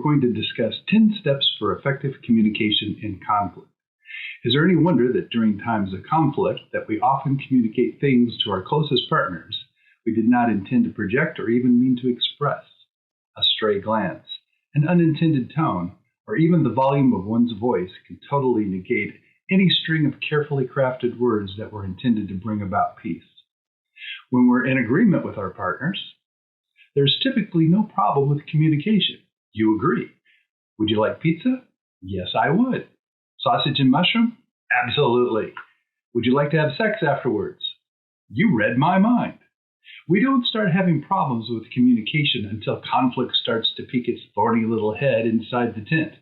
going to discuss 10 steps for effective communication in conflict. Is there any wonder that during times of conflict that we often communicate things to our closest partners we did not intend to project or even mean to express? A stray glance, an unintended tone, or even the volume of one's voice can totally negate any string of carefully crafted words that were intended to bring about peace. When we're in agreement with our partners, there's typically no problem with communication. You agree. Would you like pizza? Yes, I would. Sausage and mushroom? Absolutely. Would you like to have sex afterwards? You read my mind. We don't start having problems with communication until conflict starts to peek its thorny little head inside the tent.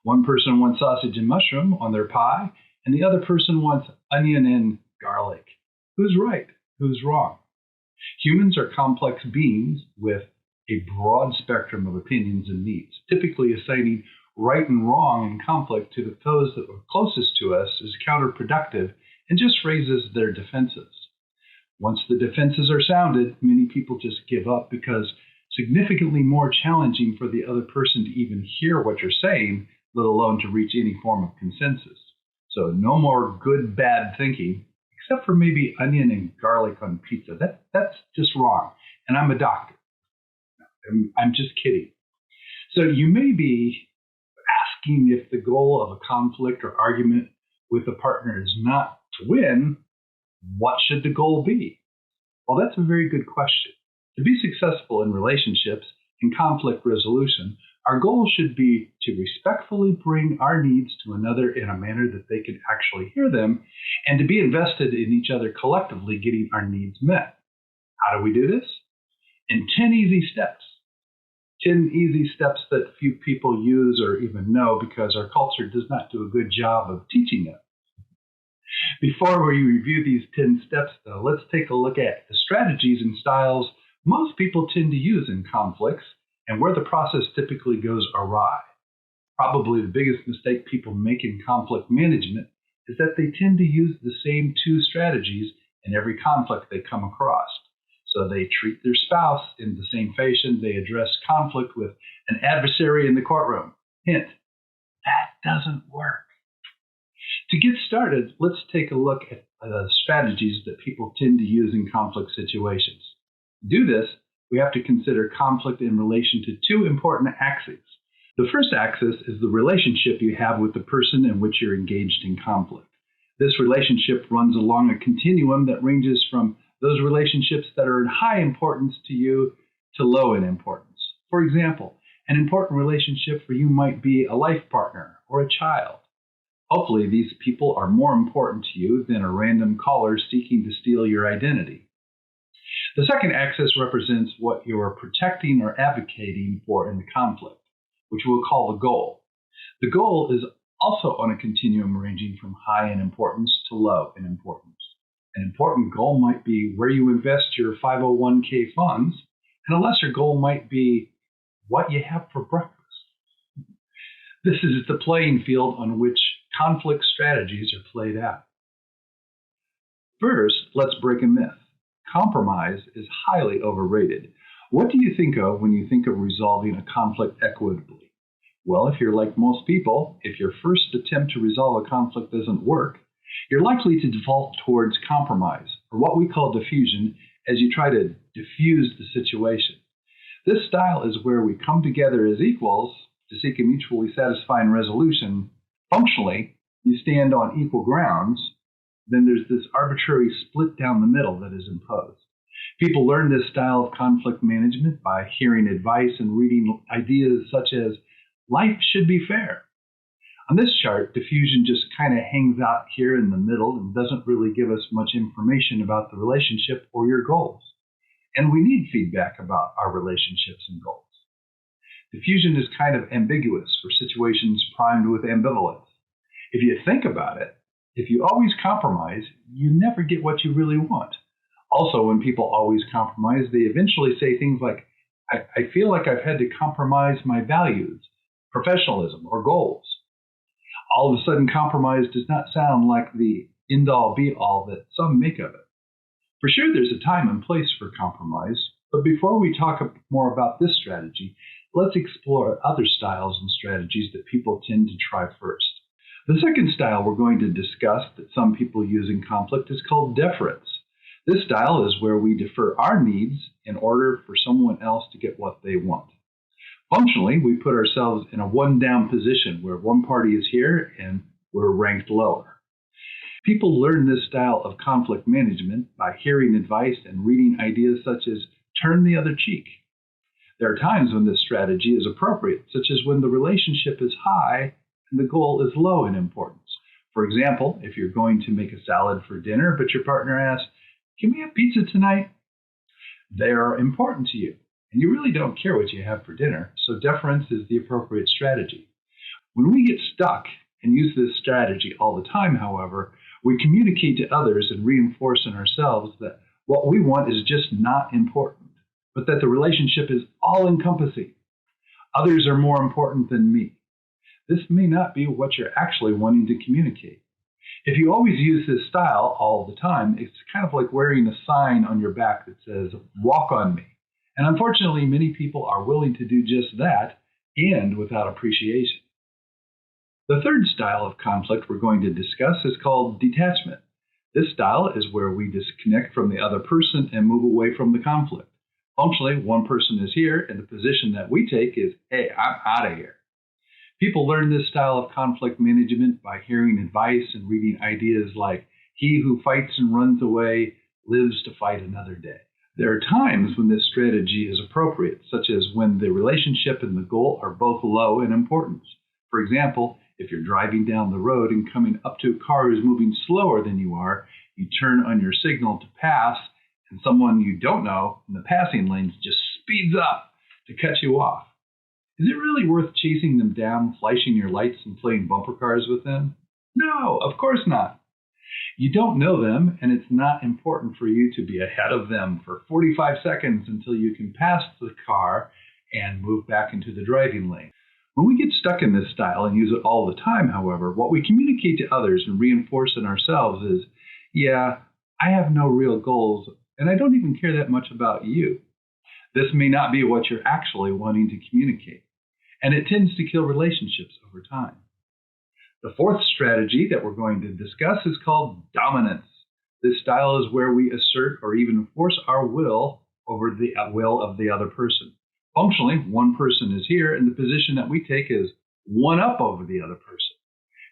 One person wants sausage and mushroom on their pie, and the other person wants onion and garlic. Who's right? Who's wrong? Humans are complex beings with a broad spectrum of opinions and needs, typically assigning right and wrong in conflict to those that are closest to us is counterproductive and just raises their defenses. Once the defenses are sounded, many people just give up because significantly more challenging for the other person to even hear what you're saying, let alone to reach any form of consensus. So no more good, bad thinking, except for maybe onion and garlic on pizza. That's just wrong. And I'm a doctor. I'm just kidding. So you may be asking if the goal of a conflict or argument with a partner is not to win, what should the goal be? Well, that's a very good question. To be successful in relationships and conflict resolution, our goal should be to respectfully bring our needs to another in a manner that they can actually hear them and to be invested in each other collectively getting our needs met. How do we do this? In 10 easy steps. 10 easy steps that few people use or even know because our culture does not do a good job of teaching them. Before we review these 10 steps, though, let's take a look at the strategies and styles most people tend to use in conflicts and where the process typically goes awry. Probably the biggest mistake people make in conflict management is that they tend to use the same two strategies in every conflict they come across. So they treat their spouse in the same fashion they address conflict with an adversary in the courtroom. Hint, that doesn't work. To get started, let's take a look at strategies that people tend to use in conflict situations. To do this, we have to consider conflict in relation to two important axes. The first axis is the relationship you have with the person in which you're engaged in conflict. This relationship runs along a continuum that ranges from those relationships that are in high importance to you to low in importance. For example, an important relationship for you might be a life partner or a child. Hopefully, these people are more important to you than a random caller seeking to steal your identity. The second axis represents what you are protecting or advocating for in the conflict, which we'll call the goal. The goal is also on a continuum ranging from high in importance to low in importance. An important goal might be where you invest your 501k funds, and a lesser goal might be what you have for breakfast. This is the playing field on which conflict strategies are played out. First, let's break a myth. Compromise is highly overrated. What do you think of when you think of resolving a conflict equitably? Well, if you're like most people, if your first attempt to resolve a conflict doesn't work, you're likely to default towards compromise, or what we call diffusion, as you try to diffuse the situation. This style is where we come together as equals to seek a mutually satisfying resolution. Functionally, you stand on equal grounds, then there's this arbitrary split down the middle that is imposed. People learn this style of conflict management by hearing advice and reading ideas such as, life should be fair. On this chart, diffusion just kind of hangs out here in the middle and doesn't really give us much information about the relationship or your goals. And we need feedback about our relationships and goals. Diffusion is kind of ambiguous for situations primed with ambivalence. If you think about it, if you always compromise, you never get what you really want. Also, when people always compromise, they eventually say things like, I feel like I've had to compromise my values, professionalism, or goals. All of a sudden, compromise does not sound like the end-all be-all that some make of it. For sure, there's a time and place for compromise, but before we talk more about this strategy, let's explore other styles and strategies that people tend to try first. The second style we're going to discuss that some people use in conflict is called deference. This style is where we defer our needs in order for someone else to get what they want. Functionally, we put ourselves in a one-down position where one party is here and we're ranked lower. People learn this style of conflict management by hearing advice and reading ideas such as turn the other cheek. There are times when this strategy is appropriate, such as when the relationship is high and the goal is low in importance. For example, if you're going to make a salad for dinner, but your partner asks, "Can we have pizza tonight?" They are important to you, and you really don't care what you have for dinner, so deference is the appropriate strategy. When we get stuck and use this strategy all the time, however, we communicate to others and reinforce in ourselves that what we want is just not important, but that the relationship is all-encompassing. Others are more important than me. This may not be what you're actually wanting to communicate. If you always use this style all the time, it's kind of like wearing a sign on your back that says, "Walk on me." And unfortunately, many people are willing to do just that, and without appreciation. The third style of conflict we're going to discuss is called detachment. This style is where we disconnect from the other person and move away from the conflict. Functionally, one person is here, and the position that we take is, "Hey, I'm out of here." People learn this style of conflict management by hearing advice and reading ideas like, "He who fights and runs away lives to fight another day." There are times when this strategy is appropriate, such as when the relationship and the goal are both low in importance. For example, if you're driving down the road and coming up to a car who's moving slower than you are, you turn on your signal to pass, and someone you don't know in the passing lanes just speeds up to cut you off. Is it really worth chasing them down, flashing your lights, and playing bumper cars with them? No, of course not. You don't know them, and it's not important for you to be ahead of them for 45 seconds until you can pass the car and move back into the driving lane. When we get stuck in this style and use it all the time, however, what we communicate to others and reinforce in ourselves is, "Yeah, I have no real goals, and I don't even care that much about you." This may not be what you're actually wanting to communicate, and it tends to kill relationships over time. The fourth strategy that we're going to discuss is called dominance. This style is where we assert or even force our will over the will of the other person. Functionally, one person is here, and the position that we take is one up over the other person.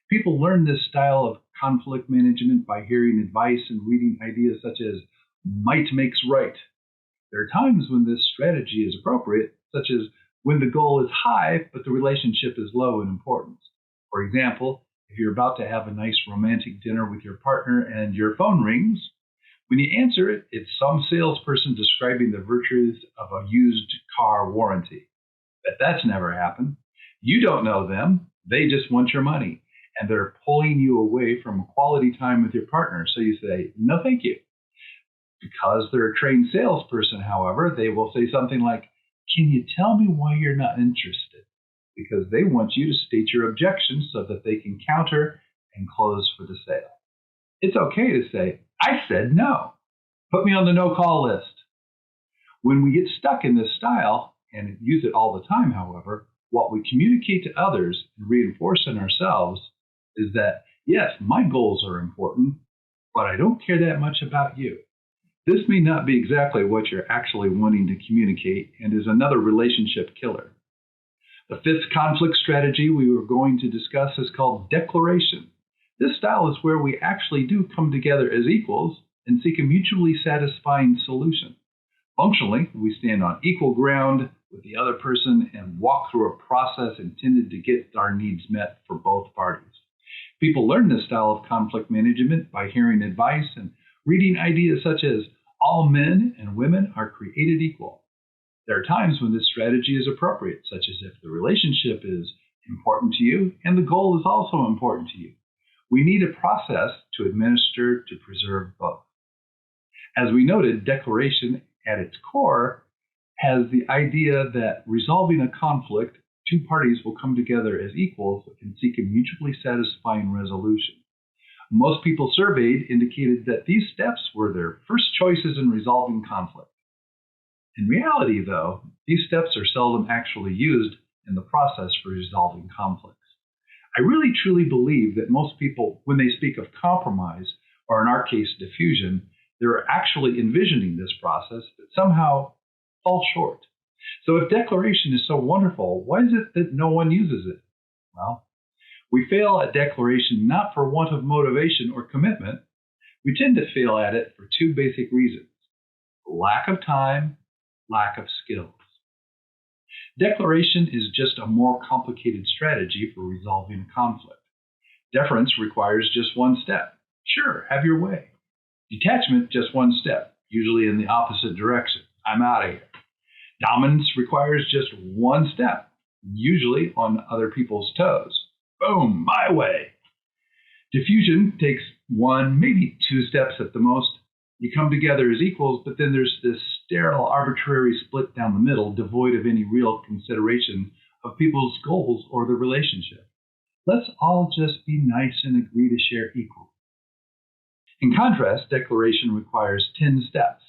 People learn this style of conflict management by hearing advice and reading ideas such as might makes right. There are times when this strategy is appropriate, such as when the goal is high, but the relationship is low in importance. For example, if you're about to have a nice romantic dinner with your partner and your phone rings, when you answer it, it's some salesperson describing the virtues of a used car warranty. But that's never happened. You don't know them. They just want your money, and they're pulling you away from quality time with your partner. So you say, "No, thank you." Because they're a trained salesperson, however, they will say something like, "Can you tell me why you're not interested?" Because they want you to state your objections so that they can counter and close for the sale. It's okay to say, "I said no. Put me on the no-call list." When we get stuck in this style and use it all the time, however, what we communicate to others and reinforce in ourselves is that, yes, my goals are important, but I don't care that much about you. This may not be exactly what you're actually wanting to communicate and is another relationship killer. The fifth conflict strategy we were going to discuss is called declaration. This style is where we actually do come together as equals and seek a mutually satisfying solution. Functionally, we stand on equal ground with the other person and walk through a process intended to get our needs met for both parties. People learn this style of conflict management by hearing advice and reading ideas such as all men and women are created equal. There are times when this strategy is appropriate, such as if the relationship is important to you and the goal is also important to you. We need a process to administer to preserve both. As we noted, declaration at its core has the idea that resolving a conflict, two parties will come together as equals and seek a mutually satisfying resolution. Most people surveyed indicated that these steps were their first choices in resolving conflict. In reality, though, these steps are seldom actually used in the process for resolving conflicts. I really truly believe that most people, when they speak of compromise, or in our case, diffusion, they're actually envisioning this process, but somehow fall short. So if declaration is so wonderful, why is it that no one uses it? Well, we fail at declaration not for want of motivation or commitment. We tend to fail at it for two basic reasons: lack of time, lack of skills. Declaration is just a more complicated strategy for resolving conflict. Deference requires just one step. Sure, have your way. Detachment, just one step, usually in the opposite direction. I'm out of here. Dominance requires just one step, usually on other people's toes. Boom, my way. Diffusion takes one, maybe two steps at the most. You come together as equals, but then there's this sterile, arbitrary split down the middle, devoid of any real consideration of people's goals or the relationship. Let's all just be nice and agree to share equally. In contrast, declaration requires 10 steps.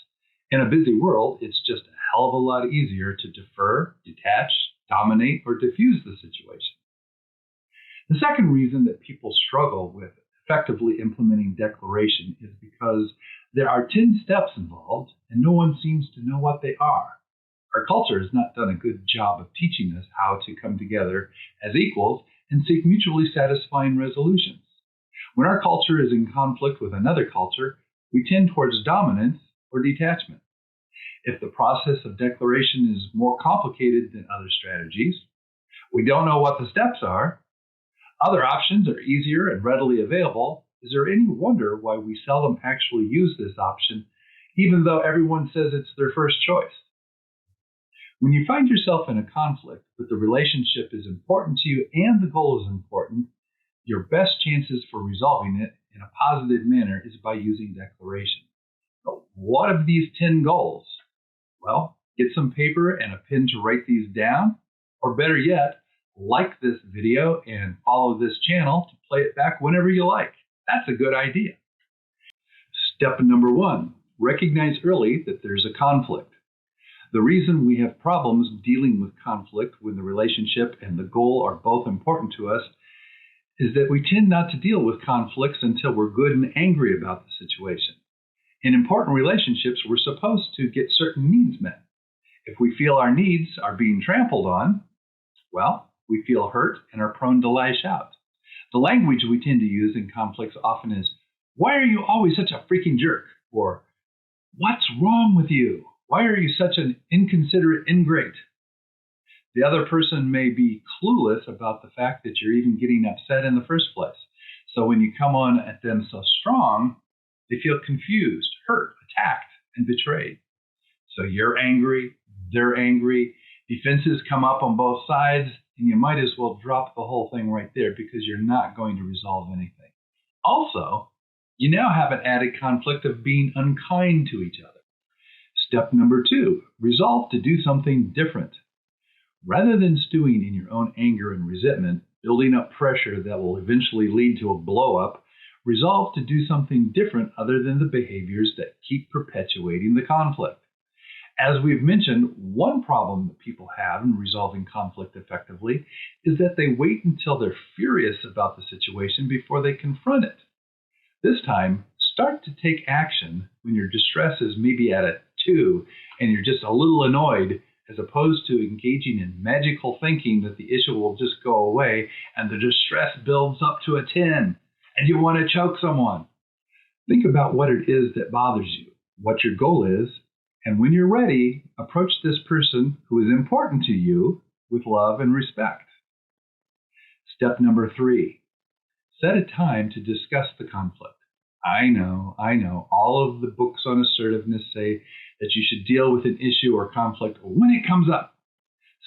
In a busy world, it's just a hell of a lot easier to defer, detach, dominate, or diffuse the situation. The second reason that people struggle with effectively implementing declaration is because there are 10 steps involved and no one seems to know what they are. Our culture has not done a good job of teaching us how to come together as equals and seek mutually satisfying resolutions. When our culture is in conflict with another culture, we tend towards dominance or detachment. If the process of declaration is more complicated than other strategies, we don't know what the steps are, other options are easier and readily available, is there any wonder why we seldom actually use this option, even though everyone says it's their first choice? When you find yourself in a conflict, but the relationship is important to you and the goal is important, your best chances for resolving it in a positive manner is by using declaration. But what of these 10 goals? Well, get some paper and a pen to write these down, or better yet, like this video and follow this channel to play it back whenever you like. That's a good idea. Step number 1, recognize early that there's a conflict. The reason we have problems dealing with conflict when the relationship and the goal are both important to us is that we tend not to deal with conflicts until we're good and angry about the situation. In important relationships, we're supposed to get certain needs met. If we feel our needs are being trampled on, well, we feel hurt and are prone to lash out. The language we tend to use in conflicts often is, "Why are you always such a freaking jerk?" Or, "What's wrong with you? Why are you such an inconsiderate ingrate?" The other person may be clueless about the fact that you're even getting upset in the first place. So when you come on at them so strong, they feel confused, hurt, attacked, and betrayed. So you're angry, they're angry, defenses come up on both sides, and you might as well drop the whole thing right there because you're not going to resolve anything. Also, you now have an added conflict of being unkind to each other. Step number 2, resolve to do something different. Rather than stewing in your own anger and resentment, building up pressure that will eventually lead to a blow-up, resolve to do something different other than the behaviors that keep perpetuating the conflict. As we've mentioned, one problem that people have in resolving conflict effectively is that they wait until they're furious about the situation before they confront it. This time, start to take action when your distress is maybe at a 2 and you're just a little annoyed, as opposed to engaging in magical thinking that the issue will just go away and the distress builds up to a 10 and you want to choke someone. Think about what it is that bothers you, what your goal is, and when you're ready, approach this person who is important to you with love and respect. Step number 3, set a time to discuss the conflict. I know, all of the books on assertiveness say that you should deal with an issue or conflict when it comes up.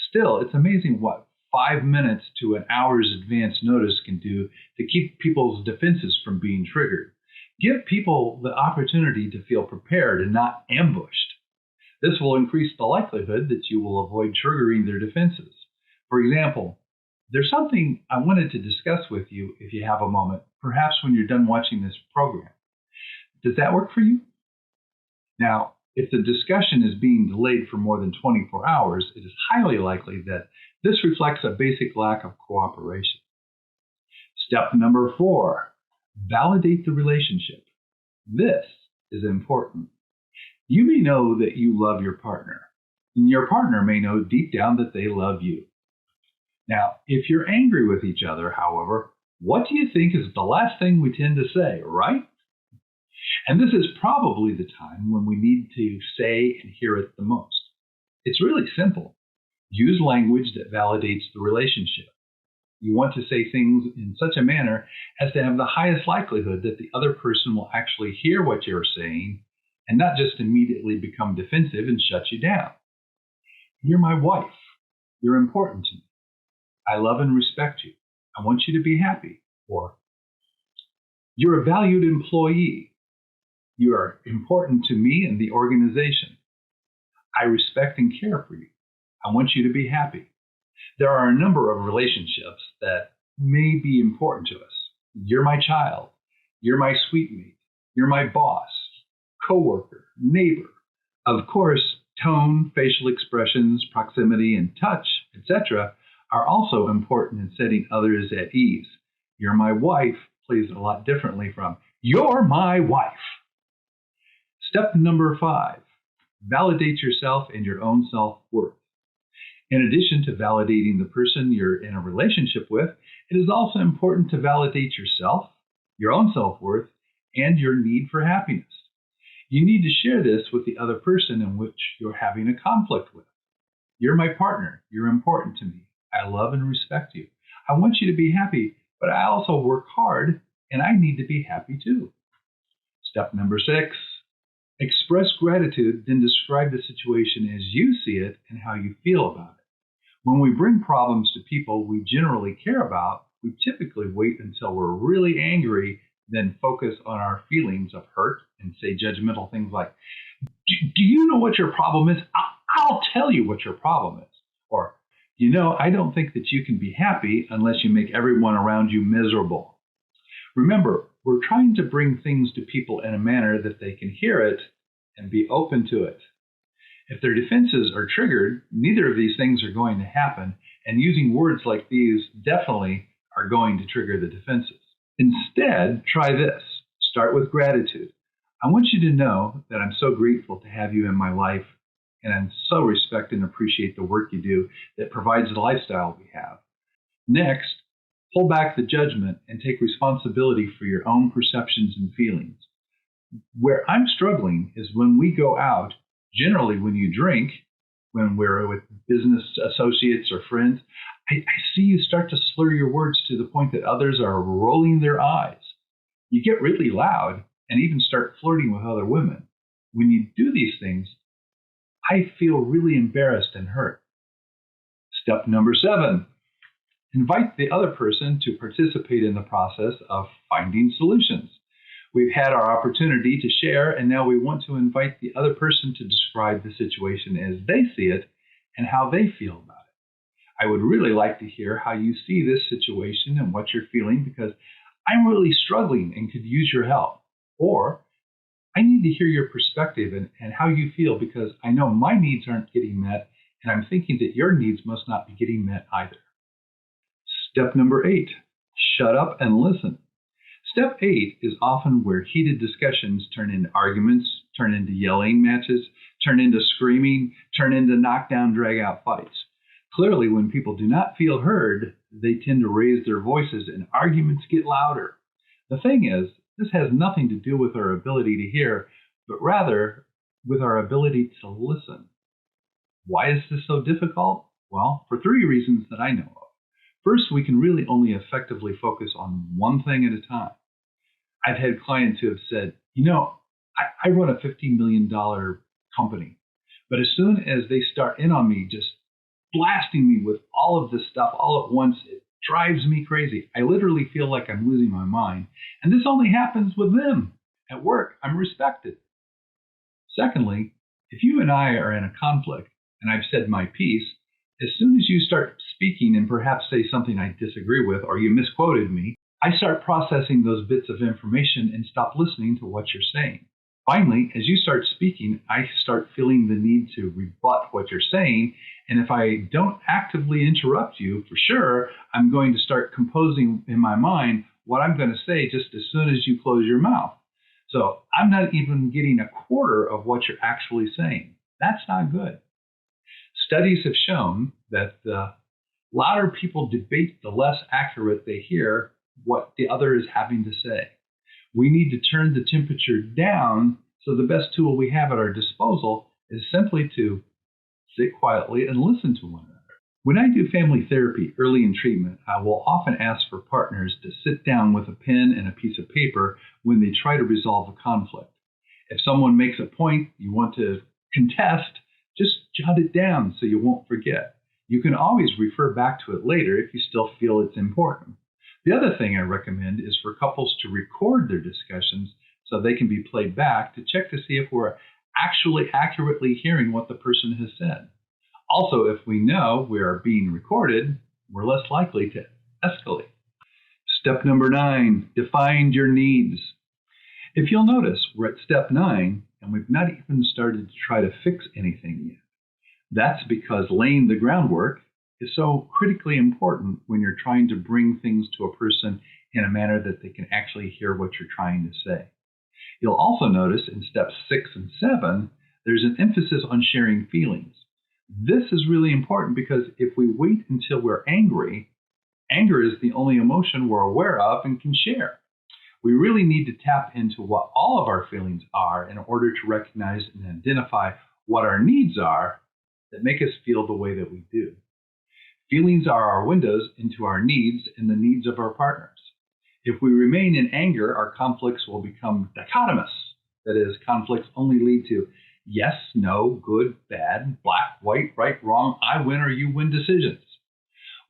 Still, it's amazing what 5 minutes to an hour's advance notice can do to keep people's defenses from being triggered. Give people the opportunity to feel prepared and not ambushed. This will increase the likelihood that you will avoid triggering their defenses. For example, there's something I wanted to discuss with you if you have a moment, perhaps when you're done watching this program. Does that work for you? Now, If the discussion is being delayed for more than 24 hours, it is highly likely that this reflects a basic lack of cooperation. Step number 4, validate the relationship. This is important. You may know that you love your partner, and your partner may know deep down that they love you. Now, if you're angry with each other, however, what do you think is the last thing we tend to say, right? And this is probably the time when we need to say and hear it the most. It's really simple. Use language that validates the relationship. You want to say things in such a manner as to have the highest likelihood that the other person will actually hear what you're saying and not just immediately become defensive and shut you down. You're my wife. You're important to me. I love and respect you. I want you to be happy. Or, you're a valued employee. You are important to me and the organization. I respect and care for you. I want you to be happy. There are a number of relationships that may be important to us. You're my child. You're my sweetmate. You're my boss, coworker, neighbor. Of course, tone, facial expressions, proximity, and touch, etc., are also important in setting others at ease. You're my wife plays a lot differently from you're my wife. Step number 5, validate yourself and your own self-worth. In addition to validating the person you're in a relationship with, it is also important to validate yourself, your own self-worth, and your need for happiness. You need to share this with the other person in which you're having a conflict with. You're my partner. You're important to me. I love and respect you. I want you to be happy, but I also work hard, and I need to be happy too. Step number 6, express gratitude, then describe the situation as you see it and how you feel about it. When we bring problems to people we generally care about, we typically wait until we're really angry, then focus on our feelings of hurt and say judgmental things like, do you know what your problem is? I'll tell you what your problem is. Or, I don't think that you can be happy unless you make everyone around you miserable. Remember, we're trying to bring things to people in a manner that they can hear it and be open to it. If their defenses are triggered, neither of these things are going to happen, and using words like these definitely are going to trigger the defenses. Instead, try this. Start with gratitude. I want you to know that I'm so grateful to have you in my life, and I so respect and appreciate the work you do that provides the lifestyle we have. Next, pull back the judgment and take responsibility for your own perceptions and feelings. Where I'm struggling is when we go out, generally when you drink, when we're with business associates or friends, I see you start to slur your words to the point that others are rolling their eyes. You get really loud and even start flirting with other women. When you do these things, I feel really embarrassed and hurt. Step number 7, invite the other person to participate in the process of finding solutions. We've had our opportunity to share, and now we want to invite the other person to describe the situation as they see it and how they feel about it. I would really like to hear how you see this situation and what you're feeling, because I'm really struggling and could use your help. Or I need to hear your perspective and how you feel, because I know my needs aren't getting met, and I'm thinking that your needs must not be getting met either. Step number 8, shut up and listen. Step 8 is often where heated discussions turn into arguments, turn into yelling matches, turn into screaming, turn into knockdown, drag-out fights. Clearly, when people do not feel heard, they tend to raise their voices and arguments get louder. The thing is, this has nothing to do with our ability to hear, but rather with our ability to listen. Why is this so difficult? Well, for 3 reasons that I know of. First, we can really only effectively focus on one thing at a time. I've had clients who have said, I run a $15 million company, but as soon as they start in on me, just blasting me with all of this stuff all at once, it drives me crazy. I literally feel like I'm losing my mind. And this only happens with them. At work, I'm respected. Secondly, if you and I are in a conflict, and I've said my piece, as soon as you start speaking and perhaps say something I disagree with, or you misquoted me, I start processing those bits of information and stop listening to what you're saying. Finally, as you start speaking, I start feeling the need to rebut what you're saying. And if I don't actively interrupt you, for sure, I'm going to start composing in my mind what I'm going to say just as soon as you close your mouth. So I'm not even getting a quarter of what you're actually saying. That's not good. Studies have shown that the louder people debate, the less accurate they hear what the other is having to say. We need to turn the temperature down, so the best tool we have at our disposal is simply to sit quietly and listen to one another. When I do family therapy early in treatment, I will often ask for partners to sit down with a pen and a piece of paper when they try to resolve a conflict. If someone makes a point you want to contest, just jot it down so you won't forget. You can always refer back to it later if you still feel it's important. The other thing I recommend is for couples to record their discussions so they can be played back to check to see if we're actually accurately hearing what the person has said. Also, if we know we are being recorded, we're less likely to escalate. Step number 9, define your needs. If you'll notice, we're at step 9 and we've not even started to try to fix anything yet. That's because laying the groundwork is so critically important when you're trying to bring things to a person in a manner that they can actually hear what you're trying to say. You'll also notice in steps 6 and 7, there's an emphasis on sharing feelings. This is really important because if we wait until we're angry, anger is the only emotion we're aware of and can share. We really need to tap into what all of our feelings are in order to recognize and identify what our needs are that make us feel the way that we do. Feelings are our windows into our needs and the needs of our partners. If we remain in anger, our conflicts will become dichotomous. That is, conflicts only lead to yes, no, good, bad, black, white, right, wrong, I win or you win decisions.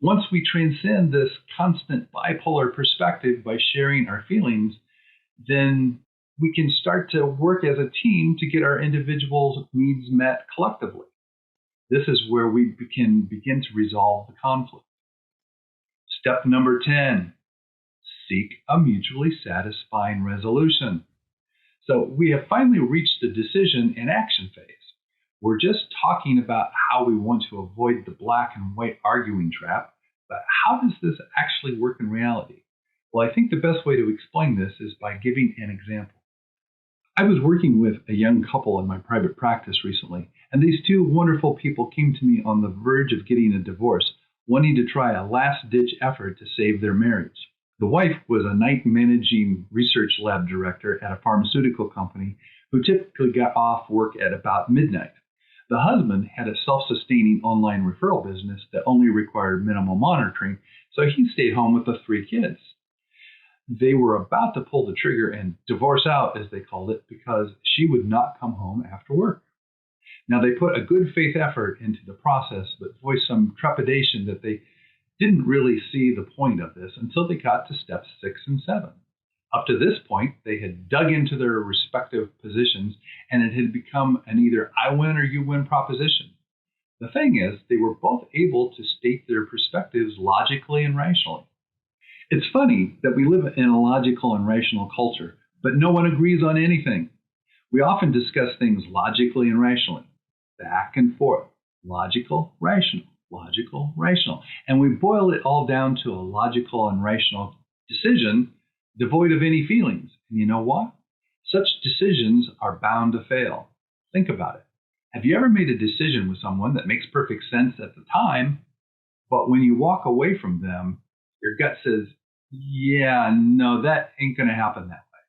Once we transcend this constant bipolar perspective by sharing our feelings, then we can start to work as a team to get our individual needs met collectively. This is where we can begin to resolve the conflict. Step number 10, seek a mutually satisfying resolution. So we have finally reached the decision and action phase. We're just talking about how we want to avoid the black and white arguing trap, but how does this actually work in reality? Well, I think the best way to explain this is by giving an example. I was working with a young couple in my private practice recently, and these two wonderful people came to me on the verge of getting a divorce, wanting to try a last-ditch effort to save their marriage. The wife was a night managing research lab director at a pharmaceutical company who typically got off work at about midnight. The husband had a self-sustaining online referral business that only required minimal monitoring, so he stayed home with the 3 kids. They were about to pull the trigger and divorce out, as they called it, because she would not come home after work. Now, they put a good faith effort into the process, but voiced some trepidation that they didn't really see the point of this until they got to steps 6 and 7. Up to this point, they had dug into their respective positions, and it had become an either I win or you win proposition. The thing is, they were both able to state their perspectives logically and rationally. It's funny that we live in a logical and rational culture, but no one agrees on anything. We often discuss things logically and rationally, back and forth, logical, rational, and we boil it all down to a logical and rational decision devoid of any feelings. And you know what? Such decisions are bound to fail. Think about it. Have you ever made a decision with someone that makes perfect sense at the time, but when you walk away from them, your gut says, yeah, no, that ain't going to happen that way.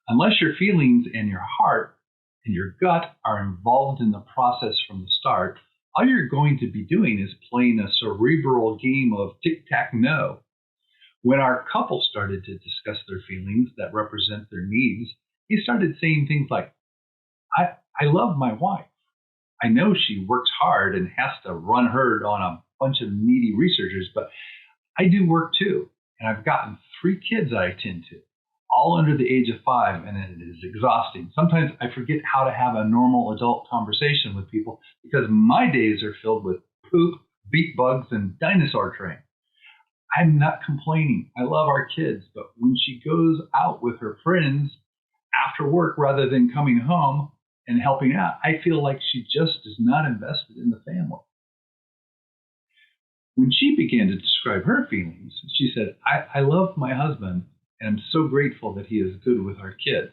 Unless your feelings and your heart and your gut are involved in the process from the start, all you're going to be doing is playing a cerebral game of tic-tac-no. When our couple started to discuss their feelings that represent their needs, he started saying things like, I love my wife. I know she works hard and has to run herd on a bunch of needy researchers, but I do work too. And I've gotten 3 kids I attend to, all under the age of 5, and it is exhausting. Sometimes I forget how to have a normal adult conversation with people because my days are filled with poop, beet bugs, and dinosaur train. I'm not complaining. I love our kids, but when she goes out with her friends after work rather than coming home and helping out, I feel like she just is not invested in the family. When she began to describe her feelings, she said, I love my husband and I'm so grateful that he is good with our kids.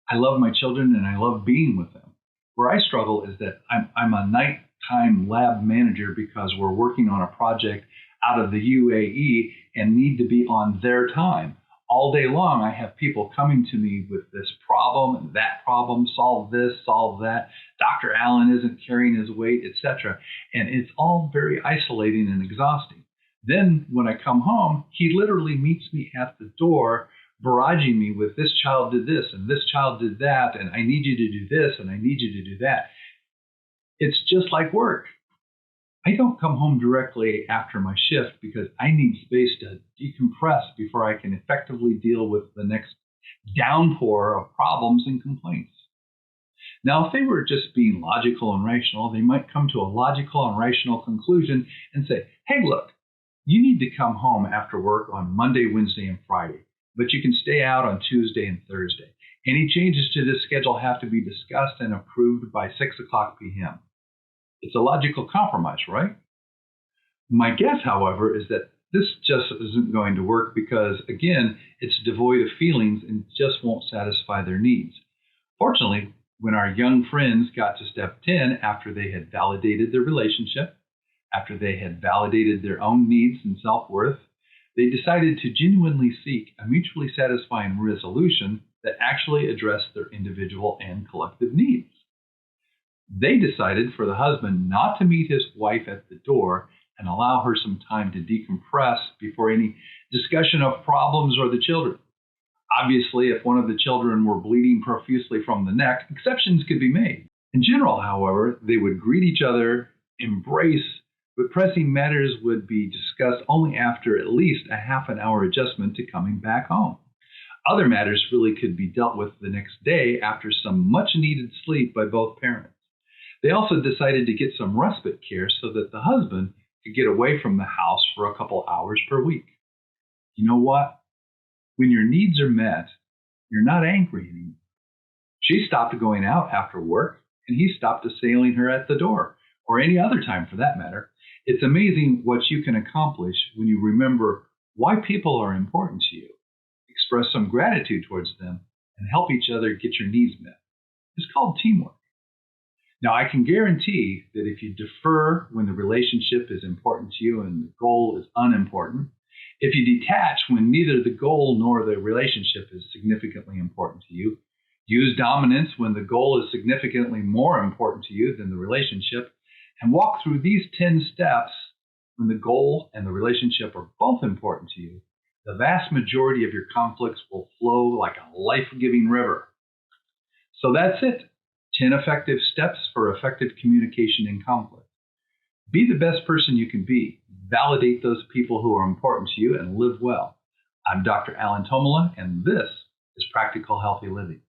I love my children and I love being with them. Where I struggle is that I'm a nighttime lab manager because we're working on a project out of the UAE and need to be on their time. All day long, I have people coming to me with this problem and that problem, solve this, solve that. Dr. Allen isn't carrying his weight, etc. And it's all very isolating and exhausting. Then when I come home, he literally meets me at the door, barraging me with this child did this and this child did that, and I need you to do this and I need you to do that. It's just like work. I don't come home directly after my shift because I need space to decompress before I can effectively deal with the next downpour of problems and complaints. Now, if they were just being logical and rational, they might come to a logical and rational conclusion and say, hey, look, you need to come home after work on Monday, Wednesday, and Friday, but you can stay out on Tuesday and Thursday. Any changes to this schedule have to be discussed and approved by 6 o'clock p.m. It's a logical compromise, right? My guess, however, is that this just isn't going to work because, again, it's devoid of feelings and just won't satisfy their needs. Fortunately, when our young friends got to step 10 after they had validated their relationship, after they had validated their own needs and self-worth, they decided to genuinely seek a mutually satisfying resolution that actually addressed their individual and collective needs. They decided for the husband not to meet his wife at the door and allow her some time to decompress before any discussion of problems or the children. Obviously, if one of the children were bleeding profusely from the neck, exceptions could be made. In general, however, they would greet each other, embrace, but pressing matters would be discussed only after at least a half an hour adjustment to coming back home. Other matters really could be dealt with the next day after some much needed sleep by both parents. They also decided to get some respite care so that the husband could get away from the house for a couple hours per week. You know what? When your needs are met, you're not angry anymore. She stopped going out after work, and he stopped assailing her at the door, or any other time for that matter. It's amazing what you can accomplish when you remember why people are important to you, express some gratitude towards them, and help each other get your needs met. It's called teamwork. Now, I can guarantee that if you defer when the relationship is important to you and the goal is unimportant, if you detach when neither the goal nor the relationship is significantly important to you, use dominance when the goal is significantly more important to you than the relationship, and walk through these 10 steps when the goal and the relationship are both important to you, the vast majority of your conflicts will flow like a life-giving river. So that's it. 10 effective steps for effective communication in conflict. Be the best person you can be. Validate those people who are important to you and live well. I'm Dr. Alan Thomalla, and this is Practical Healthy Living.